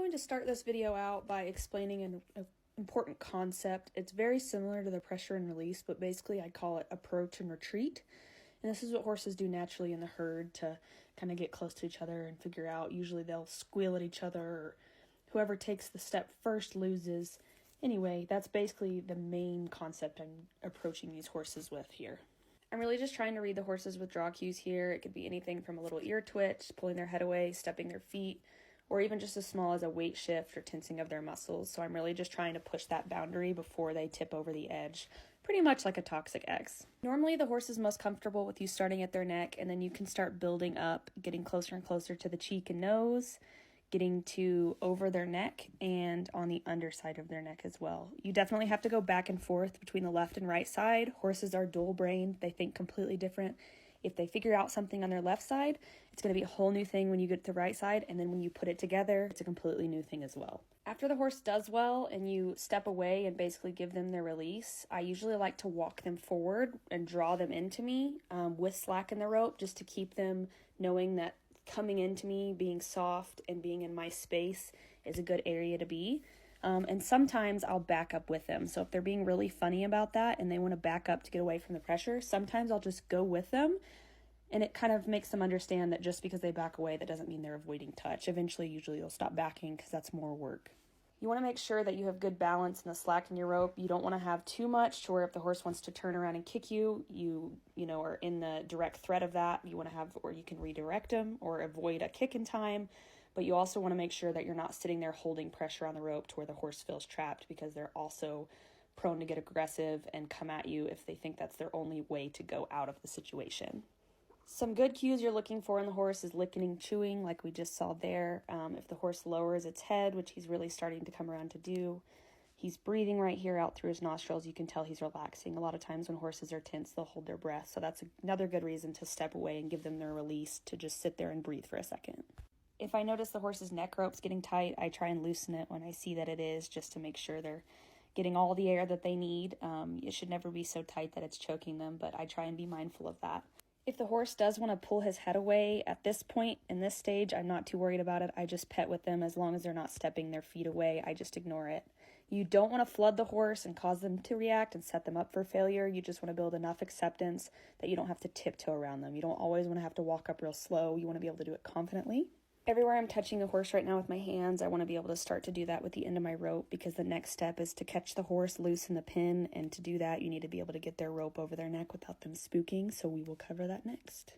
going to start this video out by explaining an important concept. It's very similar to the pressure and release, but basically I call it approach and retreat. And this is what horses do naturally in the herd to kind of get close to each other and figure out. Usually they'll squeal at each other, or whoever takes the step first loses. Anyway, that's basically the main concept I'm approaching these horses with here. I'm really just trying to read the horses with draw cues here. It could be anything from a little ear twitch, pulling their head away, stepping their feet, or even just as small as a weight shift or tensing of their muscles. So I'm really just trying to push that boundary before they tip over the edge, pretty much like a toxic X. Normally the horse is most comfortable with you starting at their neck, and then you can start building up, getting closer and closer to the cheek and nose, getting to over their neck and on the underside of their neck as well. You definitely have to go back and forth between the left and right side. Horses are dual-brained. They think completely different. If they figure out something on their left side, it's going to be a whole new thing when you get to the right side, and then when you put it together, it's a completely new thing as well. After the horse does well and you step away and basically give them their release, I usually like to walk them forward and draw them into me with slack in the rope, just to keep them knowing that coming into me, being soft, and being in my space is a good area to be. And sometimes I'll back up with them. So if they're being really funny about that and they want to back up to get away from the pressure, sometimes I'll just go with them, and it kind of makes them understand that just because they back away, that doesn't mean they're avoiding touch. Eventually, usually they'll stop backing because that's more work. You want to make sure that you have good balance in the slack in your rope. You don't want to have too much to where if the horse wants to turn around and kick you, you are in the direct threat of that. You want to have where you can redirect them or avoid a kick in time. But you also want to make sure that you're not sitting there holding pressure on the rope to where the horse feels trapped, because they're also prone to get aggressive and come at you if they think that's their only way to go out of the situation. Some good cues you're looking for in the horse is licking and chewing, like we just saw there. If the horse lowers its head, which he's really starting to come around to do, he's breathing right here out through his nostrils. You can tell he's relaxing. A lot of times when horses are tense, they'll hold their breath. So that's another good reason to step away and give them their release, to just sit there and breathe for a second. If I notice the horse's neck rope's getting tight, I try and loosen it when I see that it is, just to make sure they're getting all the air that they need. It should never be so tight that it's choking them, but I try and be mindful of that. If the horse does want to pull his head away at this point, in this stage, I'm not too worried about it. I just pet with them. As long as they're not stepping their feet away, I just ignore it. You don't want to flood the horse and cause them to react and set them up for failure. You just want to build enough acceptance that you don't have to tiptoe around them. You don't always want to have to walk up real slow. You want to be able to do it confidently. Everywhere I'm touching the horse right now with my hands, I want to be able to start to do that with the end of my rope, because the next step is to catch the horse, loosen the pin, and to do that, you need to be able to get their rope over their neck without them spooking, so we will cover that next.